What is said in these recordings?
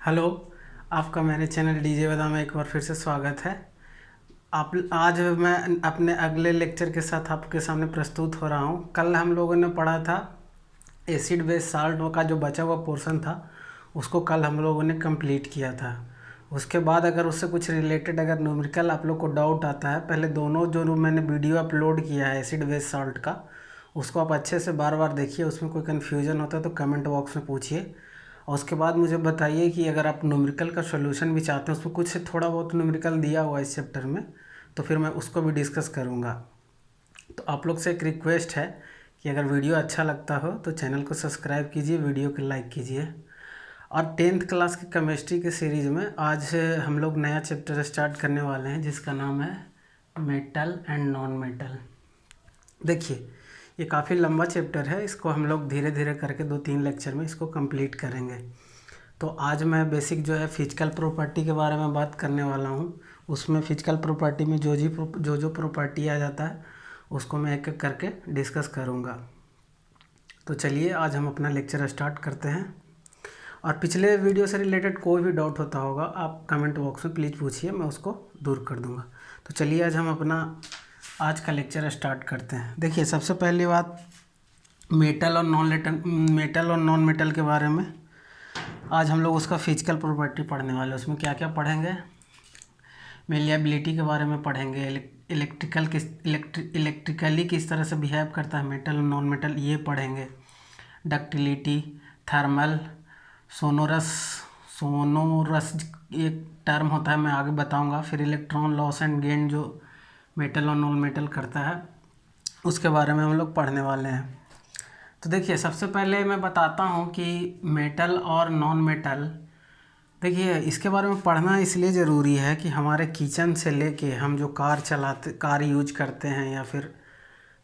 Hello. आपका मेरे channel DJ वेदा में एक बार फिर से स्वागत है। आप आज मैं अपने अगले लेक्चर के साथ आपके सामने प्रस्तुत हो रहा हूँ। कल हम लोगों ने पढ़ा था एसिड बेस साल्ट का जो बचा हुआ पोर्शन था उसको कल हम लोगों ने कंप्लीट किया था। उसके बाद अगर उससे कुछ रिलेटेड अगर न्यूमेरिकल आप लोग को डाउट आता है, पहले दोनों जो मैंने वीडियो अपलोड किया है एसिड बेस साल्ट का, उसको आप अच्छे से बार बार देखिए। उसमें कोई कन्फ्यूजन होता है तो कमेंट बॉक्स में पूछिए। और उसके बाद मुझे बताइए कि अगर आप न्यूमेरिकल का सॉल्यूशन भी चाहते हैं, उसमें कुछ से थोड़ा बहुत न्यूमेरिकल दिया हुआ है इस चैप्टर में, तो फिर मैं उसको भी डिस्कस करूँगा। तो आप लोग से एक रिक्वेस्ट है कि अगर वीडियो अच्छा लगता हो तो चैनल को सब्सक्राइब कीजिए, वीडियो को लाइक कीजिए। और 10th क्लास की केमिस्ट्री के सीरीज़ में आज से हम लोग नया चैप्टर स्टार्ट करने वाले हैं जिसका नाम है मेटल एंड नॉन मेटल। देखिए, ये काफ़ी लंबा चैप्टर है, इसको हम लोग धीरे धीरे करके 2-3 लेक्चर में इसको कंप्लीट करेंगे। तो आज मैं बेसिक जो है फिजिकल प्रॉपर्टी के बारे में बात करने वाला हूँ। उसमें फिजिकल प्रॉपर्टी में जो प्रॉपर्टी आ जाता है उसको मैं एक एक करके डिस्कस करूँगा। तो चलिए आज हम अपना लेक्चर स्टार्ट करते हैं। और पिछले वीडियो से रिलेटेड कोई भी डाउट होता होगा आप कमेंट बॉक्स में प्लीज़ पूछिए, मैं उसको दूर कर दूँगा। तो चलिए आज हम अपना आज का लेक्चर स्टार्ट करते हैं। देखिए, सबसे पहली बात मेटल और नॉन मेटल के बारे में आज हम लोग उसका फिजिकल प्रॉपर्टी पढ़ने वाले हैं। उसमें क्या क्या पढ़ेंगे, मेलिएबिलिटी के बारे में पढ़ेंगे, इलेक्ट्रिकली किस तरह से बिहेव करता है मेटल और नॉन मेटल ये पढ़ेंगे, डक्टिलिटी, थर्मल, सोनोरस सोनोरस एक टर्म होता है मैं आगे बताऊंगा। फिर इलेक्ट्रॉन लॉस एंड गेन जो मेटल और नॉन मेटल करता है उसके बारे में हम लोग पढ़ने वाले हैं। तो देखिए, सबसे पहले मैं बताता हूँ कि मेटल और नॉन मेटल, देखिए इसके बारे में पढ़ना इसलिए ज़रूरी है कि हमारे किचन से लेके हम जो कार यूज करते हैं या फिर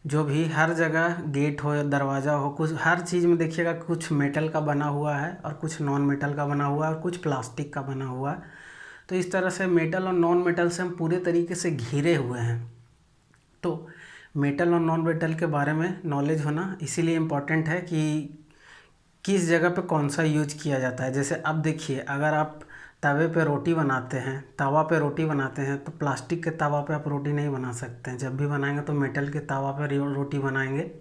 जो भी हर जगह गेट हो या दरवाज़ा हो, कुछ हर चीज़ में देखिएगा कुछ मेटल का बना हुआ है और कुछ नॉन मेटल का बना हुआ है और कुछ प्लास्टिक का बना हुआ है। तो इस तरह से मेटल और नॉन मेटल से हम पूरे तरीके से घिरे हुए हैं। तो मेटल और नॉन मेटल के बारे में नॉलेज होना इसीलिए इम्पॉर्टेंट है कि किस जगह पे कौन सा यूज किया जाता है। जैसे अब देखिए, अगर आप तवे पे रोटी बनाते हैं, तवा पे रोटी बनाते हैं, तो प्लास्टिक के तवा पे आप रोटी नहीं बना सकते हैं। जब भी बनाएंगे तो मेटल के तवा पे रोटी बनाएंगे।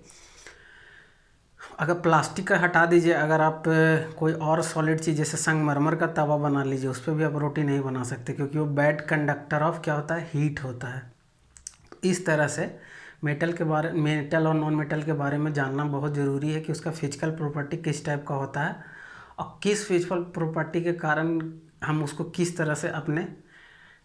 अगर प्लास्टिक का हटा दीजिए, अगर आप कोई और सॉलिड चीज़ जैसे संगमरमर का तवा बना लीजिए, उस पर भी आप रोटी नहीं बना सकते क्योंकि वो बैड कंडक्टर ऑफ क्या होता है, हीट होता है। इस तरह से मेटल और नॉन मेटल के बारे में जानना बहुत ज़रूरी है कि उसका फिजिकल प्रॉपर्टी किस टाइप का होता है और किस फिजिकल प्रॉपर्टी के कारण हम उसको किस तरह से अपने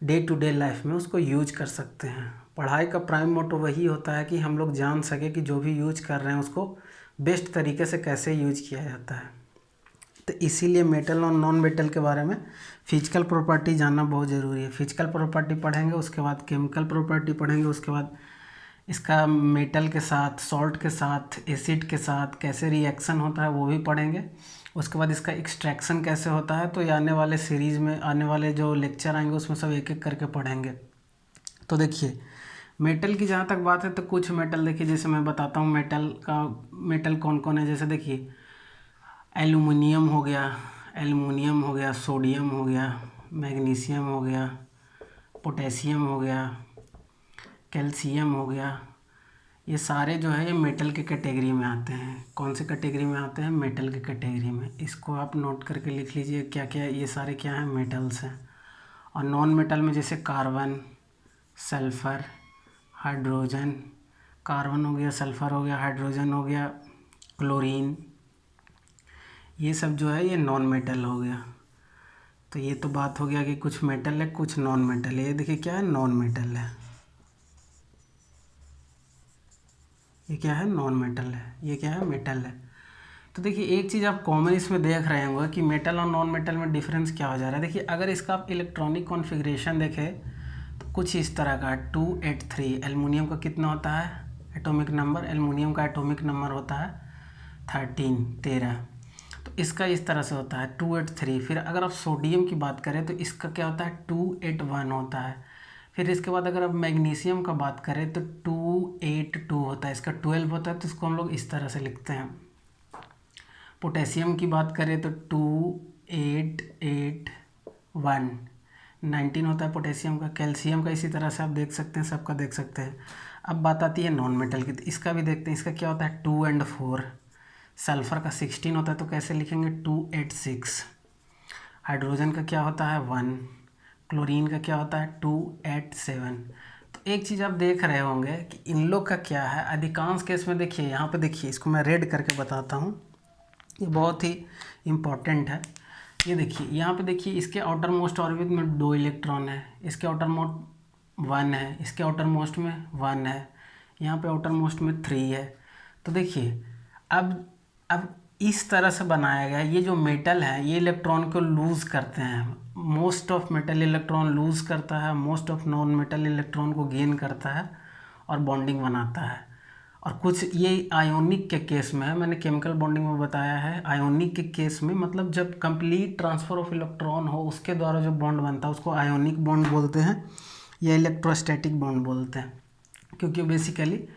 डे टू डे लाइफ में उसको यूज कर सकते हैं। पढ़ाई का प्राइम मोटो वही होता है कि हम लोग जान सके कि जो भी यूज कर रहे हैं उसको बेस्ट तरीके से कैसे यूज किया जाता है। तो इसीलिए मेटल और नॉन मेटल के बारे में फिजिकल प्रॉपर्टी जानना बहुत ज़रूरी है। फिजिकल प्रॉपर्टी पढ़ेंगे, उसके बाद केमिकल प्रॉपर्टी पढ़ेंगे, उसके बाद इसका मेटल के साथ, सॉल्ट के साथ, एसिड के साथ कैसे रिएक्शन होता है वो भी पढ़ेंगे। उसके बाद इसका एक्सट्रैक्शन कैसे होता है। तो ये आने वाले सीरीज़ में, आने वाले जो लेक्चर आएंगे उसमें सब एक एक करके पढ़ेंगे। तो देखिए, मेटल की जहाँ तक बात है तो कुछ मेटल देखिए, जैसे मैं बताता हूँ मेटल कौन कौन है। जैसे देखिए, एल्युमिनियम हो गया, सोडियम हो गया, मैग्नीशियम हो गया, पोटेशियम हो गया, कैल्शियम हो गया। ये सारे जो है ये मेटल के कैटेगरी में आते हैं। कौन से कैटेगरी में आते हैं, मेटल के कैटेगरी में। इसको आप नोट करके लिख लीजिए क्या क्या ये सारे क्या हैं, मेटल्स हैं। और नॉन मेटल में जैसे कार्बन, सल्फ़र, हाइड्रोजन, कार्बन हो गया, सल्फ़र हो गया, हाइड्रोजन हो गया, क्लोरीन, ये सब जो है ये नॉन मेटल हो गया। तो ये तो बात हो गया कि कुछ मेटल है कुछ नॉन मेटल है। ये देखिए क्या है, नॉन मेटल है। ये क्या है, नॉन मेटल है। ये क्या है, मेटल है। तो देखिए, एक चीज़ आप कॉमन इसमें देख रहे होंगे कि मेटल और नॉन मेटल में डिफरेंस क्या हो जा रहा है। देखिए, अगर इसका आप इलेक्ट्रॉनिक कॉन्फ़िगरेशन देखें तो कुछ इस तरह का 283। एल्युमिनियम का कितना होता है एटॉमिक नंबर, एल्युमिनियम का एटॉमिक नंबर होता है 13। तो इसका इस तरह से होता है 283। फिर अगर आप सोडियम की बात करें तो इसका क्या होता है, 281 होता है। फिर इसके बाद अगर आप मैग्नीशियम का बात करें तो 282 होता है, इसका 12 होता है। तो इसको हम लोग इस तरह से लिखते हैं। पोटेशियम की बात करें तो 881 19 होता है पोटेशियम का। कैल्शियम का इसी तरह से आप देख सकते हैं, सबका देख सकते हैं। अब बात आती है नॉन मेटल की, तो इसका भी देखते हैं। इसका क्या होता है 2 और 4। सल्फ़र का 16 होता है, तो कैसे लिखेंगे 286। हाइड्रोजन का क्या होता है 1। क्लोरीन का क्या होता है 287। तो एक चीज़ आप देख रहे होंगे कि इन लोग का क्या है, अधिकांश केस में देखिए, यहाँ पे देखिए, इसको मैं रेड करके बताता हूँ, ये बहुत ही इम्पॉर्टेंट है। ये देखिए, यहाँ पे देखिए, इसके आउटर मोस्ट ऑर्बिट में 2 इलेक्ट्रॉन है, इसके आउटर मोस्ट 1 है, इसके आउटर मोस्ट में 1 है, यहाँ पे आउटर मोस्ट में 3 है। तो देखिए, अब इस तरह से बनाया गया, ये जो मेटल है ये इलेक्ट्रॉन को लूज़ करते हैं। Most of metal electron lose करता है, most of non metal electron को गेन करता है और बॉन्डिंग बनाता है। और कुछ ये आयोनिक के केस में है, मैंने केमिकल बॉन्डिंग में बताया है। आयोनिक के केस में मतलब जब कंप्लीट ट्रांसफ़र ऑफ इलेक्ट्रॉन हो, उसके द्वारा जो बॉन्ड बनता है उसको आयोनिक बॉन्ड बोलते हैं या इलेक्ट्रोस्टैटिक बॉन्ड बोलते हैं, क्योंकि basically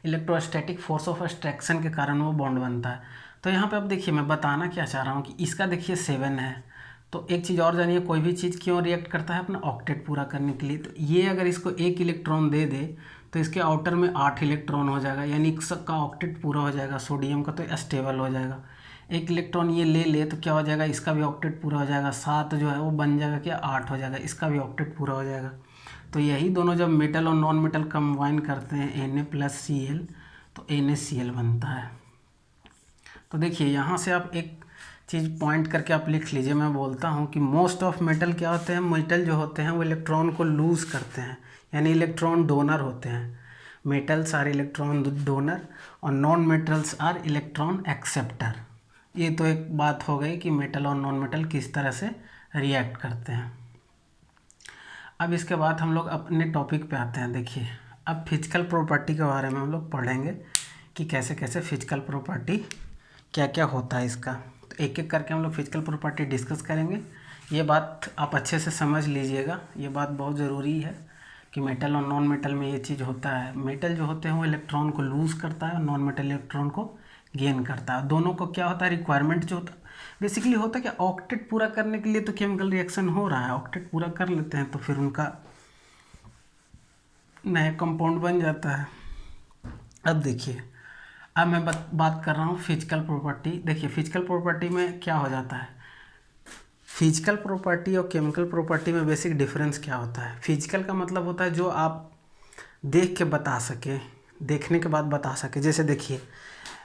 electrostatic force of attraction के कारण वो बॉन्ड बनता है। तो यहाँ पे अब देखिए, मैं बताना क्या चाह रहा हूँ कि इसका देखिए 7 है। तो एक चीज़ और जानिए, कोई भी चीज़ क्यों रिएक्ट करता है अपना ऑक्टेट पूरा करने के लिए। तो ये अगर इसको 1 इलेक्ट्रॉन दे दे तो इसके आउटर में 8 इलेक्ट्रॉन हो जाएगा, यानी इसका ऑक्टेट पूरा हो जाएगा। सोडियम का तो स्टेबल हो जाएगा। 1 इलेक्ट्रॉन ये ले ले तो क्या हो जाएगा, इसका भी ऑक्टेट पूरा हो जाएगा। 7 जो है वो बन जाएगा क्या 8 हो जाएगा, इसका भी ऑक्टेट पूरा हो जाएगा। तो यही दोनों जब मेटल और नॉन मेटल कंबाइन करते हैं Na+Cl तो NaCl बनता है। तो देखिए, यहाँ से आप एक चीज़ पॉइंट करके आप लिख लीजिए। मैं बोलता हूँ कि मोस्ट ऑफ मेटल क्या होते हैं, मेटल जो होते हैं वो इलेक्ट्रॉन को लूज़ करते हैं, यानी इलेक्ट्रॉन डोनर होते हैं। मेटल्स आर इलेक्ट्रॉन डोनर और non metals are electron acceptor. ये तो एक बात हो गई कि मेटल और नॉन मेटल किस तरह से रिएक्ट करते हैं। अब इसके बाद हम लोग अपने टॉपिक पे आते हैं। देखिए, अब फिजिकल प्रॉपर्टी के बारे में हम लोग पढ़ेंगे कि कैसे कैसे फिजिकल प्रॉपर्टी क्या क्या होता है इसका। तो एक एक करके हम लोग फिजिकल प्रॉपर्टी डिस्कस करेंगे। ये बात आप अच्छे से समझ लीजिएगा, ये बात बहुत ज़रूरी है कि मेटल और नॉन मेटल में ये चीज़ होता है। मेटल जो होते हैं वो इलेक्ट्रॉन को लूज़ करता है और नॉन मेटल इलेक्ट्रॉन को गेन करता है। दोनों को क्या होता है, रिक्वायरमेंट जो होता है बेसिकली होता है कि ऑक्टेट पूरा करने के लिए तो केमिकल रिएक्शन हो रहा है, ऑक्टेट पूरा कर लेते हैं तो फिर उनका नया कंपाउंड बन जाता है। अब देखिए, अब मैं बात कर रहा हूँ फिजिकल प्रॉपर्टी। देखिए, फिजिकल प्रॉपर्टी में क्या हो जाता है, फिजिकल प्रॉपर्टी और केमिकल प्रॉपर्टी में बेसिक डिफरेंस क्या होता है। फिजिकल का मतलब होता है जो आप देख के बता सके, देखने के बाद बता सके। जैसे देखिए,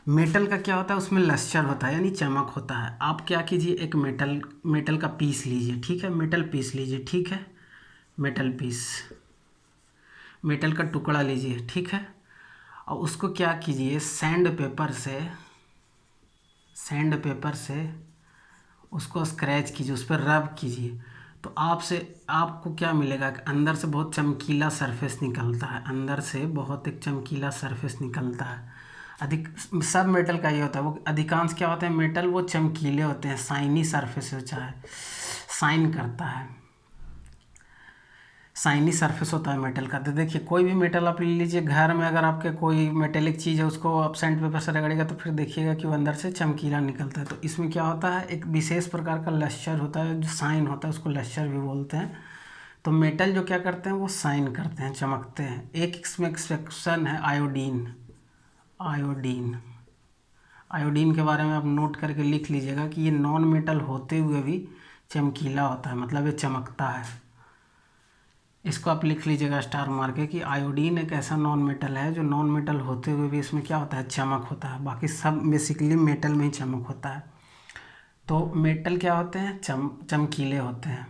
मेटल का क्या होता है, उसमें लस्टर होता है यानी चमक होता है। आप क्या कीजिए, एक मेटल का पीस लीजिए, ठीक है, मेटल पीस लीजिए, ठीक है, मेटल पीस, मेटल का टुकड़ा लीजिए, ठीक है, और उसको क्या कीजिए, सैंड पेपर से उसको स्क्रैच कीजिए, उस पर रब कीजिए। तो आपको क्या मिलेगा कि अंदर से बहुत चमकीला सरफेस निकलता है, अंदर से बहुत एक चमकीला सरफेस निकलता है। सब मेटल का ये होता है, वो अधिकांश क्या होते हैं मेटल, वो चमकीले होते हैं, शाइनी सरफेस होता है, शाइन करता है, शाइनी सरफेस होता है मेटल का। तो देखिए, कोई भी मेटल आप ले लीजिए, घर में अगर आपके कोई मेटेलिक चीज़ है उसको आप सैंड पेपर से रगड़ेगा तो फिर देखिएगा कि वो अंदर से चमकीला निकलता है। तो इसमें क्या होता है, एक विशेष प्रकार का लस्टर होता है, जो शाइन होता है, उसको लस्टर भी बोलते हैं। तो मेटल जो क्या करते हैं, वो शाइन करते हैं, चमकते हैं। एक इसमें एक्सेप्शन है आयोडीन के बारे में आप नोट करके लिख लीजिएगा कि ये नॉन मेटल होते हुए भी चमकीला होता है, मतलब ये चमकता है। इसको आप लिख लीजिएगा स्टार मार के कि आयोडीन एक ऐसा नॉन मेटल है जो नॉन मेटल होते हुए भी इसमें क्या होता है, चमक होता है। बाकी सब बेसिकली मेटल में ही चमक होता है। तो मेटल क्या होते हैं, चमकीले होते हैं।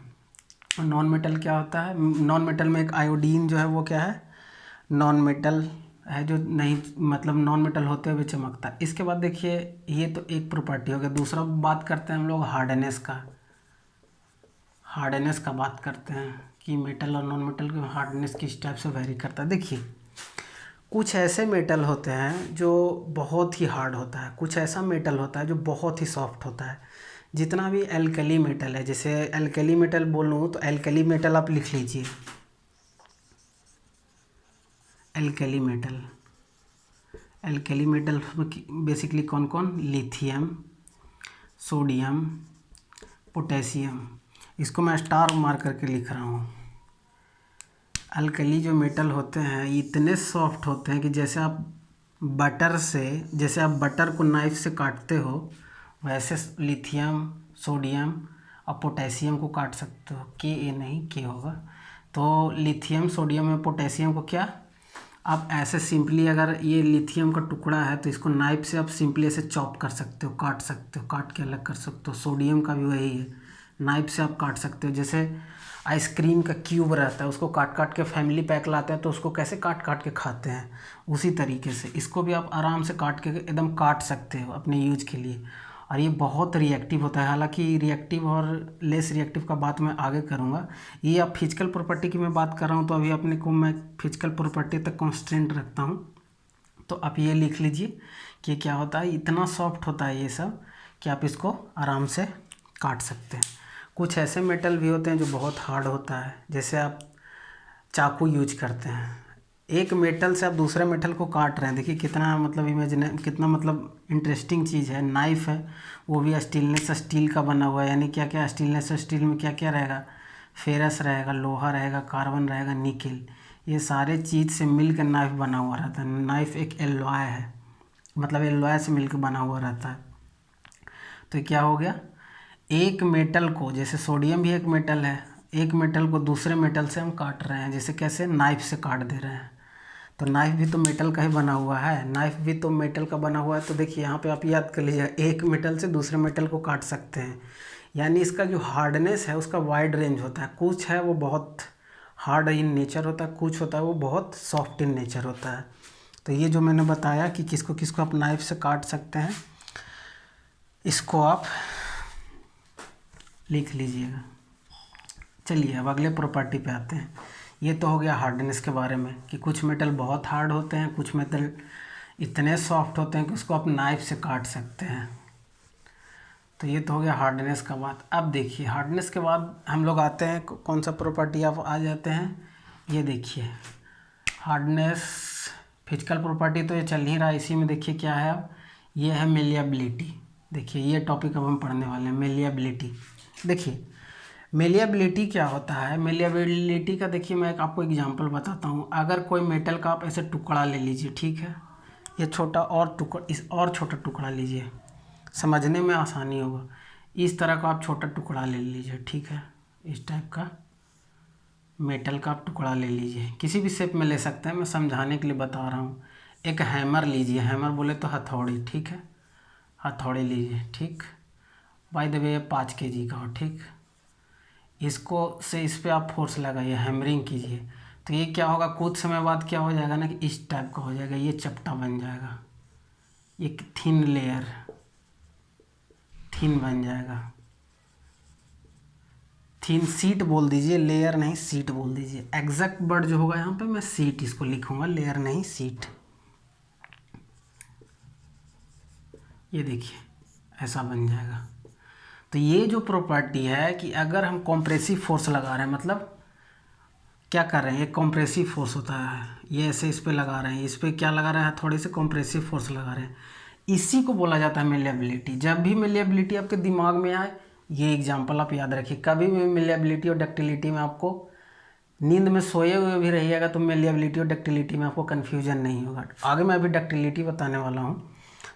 और नॉन मेटल क्या होता है, नॉन मेटल में एक आयोडीन जो है वो क्या है, नॉन मेटल है, जो नहीं मतलब नॉन मेटल होते हुए चमकता है। इसके बाद देखिए, ये तो एक प्रॉपर्टी हो गया। दूसरा बात करते हैं हम लोग हार्डनेस का बात करते हैं कि मेटल और नॉन मेटल के हार्डनेस किस टाइप से वेरी करता है। देखिए, कुछ ऐसे मेटल होते हैं जो बहुत ही हार्ड होता है, कुछ ऐसा मेटल होता है जो बहुत ही सॉफ्ट होता है। जितना भी एल्कली मेटल है, जैसे एल्कली मेटल बोलूँ तो एल्कली मेटल आप लिख लीजिए, एल्कली मेटल बेसिकली कौन कौन, लिथियम, सोडियम, पोटेशियम, इसको मैं स्टार मार करके लिख रहा हूँ। अल्कली जो मेटल होते हैं इतने सॉफ्ट होते हैं कि जैसे आप बटर को नाइफ से काटते हो वैसे लिथियम, सोडियम और पोटेशियम को काट सकते हो। के नहीं के होगा। तो लिथियम, सोडियम और पोटेशियम को क्या आप ऐसे सिंपली, अगर ये लिथियम का टुकड़ा है तो इसको नाइफ से आप सिंपली ऐसे चॉप कर सकते हो, काट सकते हो, काट के अलग कर सकते हो। सोडियम का भी वही है, नाइफ से आप काट सकते हो। जैसे आइसक्रीम का क्यूब रहता है उसको काट काट के फैमिली पैक लाते हैं तो उसको कैसे काट काट के खाते हैं, उसी तरीके से इसको भी आप आराम से काट के एकदम काट सकते हो अपने यूज के लिए। और ये बहुत रिएक्टिव होता है, हालांकि रिएक्टिव और लेस रिएक्टिव का बात मैं आगे करूँगा। ये आप फिजिकल प्रॉपर्टी की मैं बात कर रहा हूँ तो अभी अपने को मैं फिजिकल प्रॉपर्टी तक कॉन्स्टेंट रखता हूँ। तो आप ये लिख लीजिए कि क्या होता है, इतना सॉफ्ट होता है ये सब कि आप इसको आराम से काट सकते हैं। कुछ ऐसे मेटल भी होते हैं जो बहुत हार्ड होता है, जैसे आप चाकू यूज करते हैं, एक मेटल से आप दूसरे मेटल को काट रहे हैं। देखिए कितना मतलब कितना मतलब इंटरेस्टिंग चीज़ है। नाइफ है वो भी स्टेनलेस स्टील का बना हुआ है, यानी क्या क्या स्टेनलेस स्टील में क्या क्या रहेगा, फेरस रहेगा, लोहा रहेगा, कार्बन रहेगा, निकेल, ये सारे चीज़ से मिलकर नाइफ बना हुआ रहता है। नाइफ एक एलॉय है, मतलब एलॉय से मिलकर बना हुआ रहता है। तो क्या हो गया, एक मेटल को, जैसे सोडियम भी एक मेटल है, एक मेटल को दूसरे मेटल से हम काट रहे हैं, जैसे कैसे नाइफ से काट दे रहे हैं। तो नाइफ भी तो मेटल का ही बना हुआ है, नाइफ भी तो मेटल का बना हुआ है। तो देखिए यहाँ पे आप याद कर लीजिए, एक मेटल से दूसरे मेटल को काट सकते हैं। यानी इसका जो हार्डनेस है उसका वाइड रेंज होता है। कुछ है वो बहुत हार्ड इन नेचर होता है, कुछ होता है वो बहुत सॉफ्ट इन नेचर होता है। तो ये जो मैंने बताया कि किसको किसको आप नाइफ से काट सकते हैं, इसको आप लिख लीजिएगा। चलिए अब अगले प्रॉपर्टी पे आते हैं। ये तो हो गया हार्डनेस के बारे में कि कुछ मेटल बहुत हार्ड होते हैं, कुछ मेटल इतने सॉफ्ट होते हैं कि उसको आप नाइफ से काट सकते हैं। तो ये तो हो गया हार्डनेस का बात। अब देखिए हार्डनेस के बाद हम लोग आते हैं कौन सा प्रॉपर्टी आप आ जाते हैं, ये देखिए हार्डनेस फिजिकल प्रॉपर्टी तो ये चल ही रहा है, इसी में देखिए क्या है अब, ये है मेलिएबिलिटी। देखिए ये टॉपिक अब हम पढ़ने वाले हैं, मेलिएबिलिटी। देखिए मेलिएबिलिटी क्या होता है, मेलिएबिलिटी का देखिए मैं आपको एग्जांपल बताता हूँ। अगर कोई मेटल का आप ऐसे टुकड़ा ले लीजिए, ठीक है, ये छोटा और टुकड़ा, इस और छोटा टुकड़ा लीजिए, समझने में आसानी होगा। इस तरह का आप छोटा टुकड़ा ले लीजिए, ठीक है, इस टाइप का मेटल का आप टुकड़ा ले लीजिए, किसी भी शेप में ले सकते हैं, मैं समझाने के लिए बता रहा हूँ। एक हैमर लीजिए, हैमर बोले तो हथौड़ी, ठीक है, हथौड़ी लीजिए, ठीक, बाय द वे 5 kg का हो, ठीक। इसको से इस पे आप फोर्स लगाइए, हैमरिंग कीजिए, तो ये क्या होगा, कुछ समय बाद क्या हो जाएगा ना कि इस टाइप का हो जाएगा, ये चपटा बन जाएगा, एक थिन लेयर, थिन बन जाएगा, थिन सीट बोल दीजिए, लेयर नहीं सीट बोल दीजिए। एग्जैक्ट वर्ड जो होगा यहाँ पे मैं सीट इसको लिखूंगा, लेयर नहीं सीट। ये देखिए ऐसा बन जाएगा। तो ये जो प्रॉपर्टी है कि अगर हम कॉम्प्रेसिव फोर्स लगा रहे हैं, मतलब क्या कर रहे हैं, ये कॉम्प्रेसिव फोर्स होता है, ये ऐसे इस पे लगा रहे हैं, इस पे क्या लगा रहे हैं, थोड़े से कॉम्प्रेसिव फोर्स लगा रहे हैं, इसी को बोला जाता है मेलिएबिलिटी। जब भी मेलिएबिलिटी आपके दिमाग में आए, ये एग्जांपल आप याद रखिए। कभी भी मेलिएबिलिटी और डक्टिलिटी में आपको, नींद में सोए हुए भी रहिएगा तो मेलिएबिलिटी और डक्टिलिटी में आपको कन्फ्यूजन नहीं होगा। आगे मैं अभी डक्टिलिटी बताने वाला हूँ।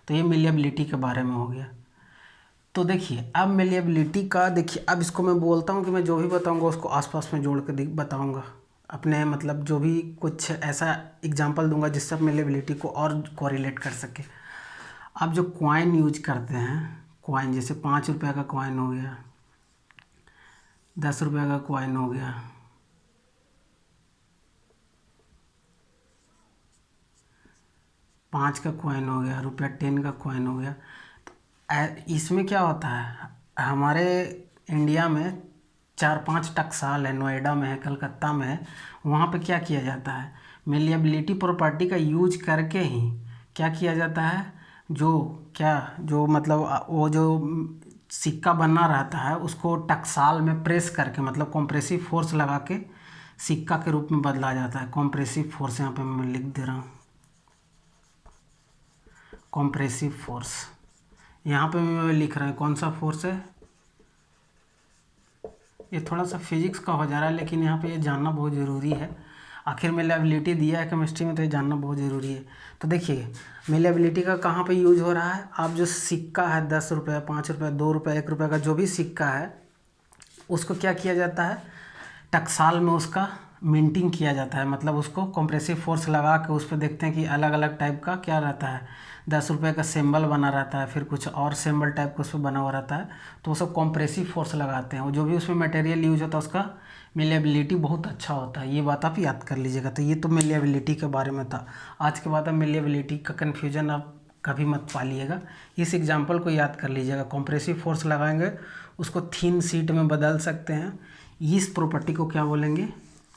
तो ये मेलिएबिलिटी के बारे में हो गया। तो देखिए अब मेलिएबिलिटी का देखिए, अब इसको मैं बोलता हूँ कि मैं जो भी बताऊँगा उसको आसपास में जोड़ के बताऊँगा अपने, मतलब जो भी कुछ ऐसा एग्जांपल दूंगा जिससे आप मेलिएबिलिटी को और कोरिलेट कर सके। आप जो कॉइन यूज करते हैं, कॉइन जैसे 5 रुपये का कॉइन हो गया, 10 रुपये का कॉइन हो गया, 5 का कॉइन हो गया, रुपया 10 का कॉइन हो गया। तो इसमें क्या होता है, हमारे इंडिया में 4-5 टकसाल है, नोएडा में है, कलकत्ता में है, वहाँ पे क्या किया जाता है, मेलिएबिलिटी प्रॉपर्टी का यूज करके ही क्या किया जाता है, जो मतलब वो जो सिक्का बनना रहता है उसको टकसाल में प्रेस करके, मतलब कॉम्प्रेसिव फोर्स लगा के सिक्का के रूप में बदला जाता है। कॉम्प्रेसिव फोर्स यहाँ पे मैं लिख दे रहा हूँ, कॉम्प्रेसिव फोर्स यहाँ पे मैं लिख रहा हूँ, कौन सा फोर्स है, ये थोड़ा सा फिजिक्स का हो जा रहा है, लेकिन यहाँ पे ये जानना बहुत ज़रूरी है। आखिर मेलेबिलिटी दिया है केमिस्ट्री में, तो ये जानना बहुत ज़रूरी है। तो देखिए मेलेबिलिटी का कहाँ पे यूज हो रहा है। आप जो सिक्का है 10 रुपये, 5 रुपये, 2 रुपये, 1 रुपये का जो भी सिक्का है, उसको क्या किया जाता है, टकसाल में उसका मिंटिंग किया जाता है। मतलब उसको कंप्रेसिव फोर्स लगा के उस पर देखते हैं कि अलग अलग टाइप का क्या रहता है। 10 रुपये का सिंबल बना रहता है, फिर कुछ और सिंबल टाइप का उस पर बना हुआ रहता है, तो वो सब कंप्रेसिव फोर्स लगाते हैं। और जो भी उसमें मटेरियल यूज होता है उसका मेलेबिलिटी बहुत अच्छा होता है। ये बात आप याद कर लीजिएगा। तो ये तो मेलेबिलिटी के बारे में था। आज के बाद अब मेलेबिलिटी का कन्फ्यूजन आप कभी मत पालिएगा। इस एग्जाम्पल को याद कर लीजिएगा। कंप्रेसिव फोर्स लगाएंगे, उसको थिन शीट में बदल सकते हैं। इस प्रॉपर्टी को क्या बोलेंगे,